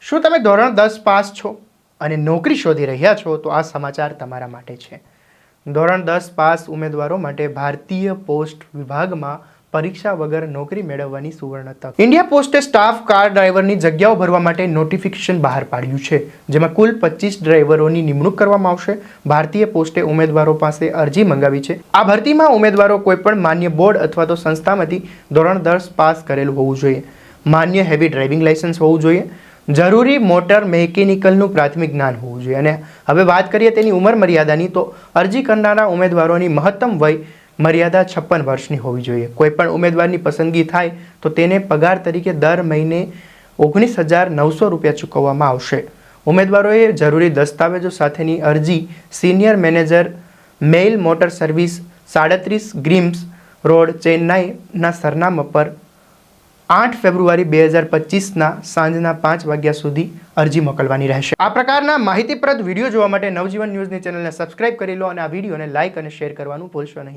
શું તમે ધોરણ 10 પાસ છો અને નોકરી શોધી રહ્યા છો તો આ સમાચાર તમારા માટે છે। ધોરણ 10 પાસ ઉમેદવારો માટે ભારતીય પોસ્ટ વિભાગમાં પરીક્ષા વગર નોકરી મેળવવાની સુવર્ણ તક। ઇન્ડિયા પોસ્ટે સ્ટાફ કાર ડ્રાઈવરની જગ્યાઓ ભરવા માટે નોટિફિકેશન બહાર પાડ્યું છે, જેમાં કુલ 25 ડ્રાઈવરોની નિમણૂક કરવામાં આવશે। ભારતીય પોસ્ટે ઉમેદવારો પાસે અરજી મંગાવી છે। આ ભરતીમાં ઉમેદવારો કોઈપણ માન્ય બોર્ડ અથવા તો સંસ્થામાંથી ધોરણ 10 પાસ કરેલું હોવું જોઈએ, માન્ય હેવી ડ્રાઇવિંગ લાયસન્સ હોવું જોઈએ, જરૂરી મોટર મિકેનિકલનું પ્રાથમિક જ્ઞાન હોવું જોઈએ। અને હવે વાત કરીએ તેની ઉંમર મર્યાદાની, તો અરજી કરનારા ઉમેદવારોની મહત્તમ વય મર્યાદા 56 વર્ષની હોવી જોઈએ। કોઈપણ ઉમેદવારની પસંદગી થાય તો તેને પગાર તરીકે દર મહિને 19,900 રૂપિયા ચૂકવવામાં આવશે। ઉમેદવારોએ જરૂરી દસ્તાવેજો સાથેની અરજી senior manager, mail motor service, 37 Greams road, ચેન્નાઈના સરનામા પર 8 ફેબ્રુઆરી 2025ના સાંજના 5 વાગ્યા સુધી અરજી મોકલવાની રહેશે। આ પ્રકારના માહિતીપ્રદ વિડીયો જોવા માટે નવજીવન ન્યૂઝની ચેનલને સબસ્ક્રાઇબ કરી લો અને આ વિડીયોને લાઇક અને શેર કરવાનું ભૂલશો નહીં।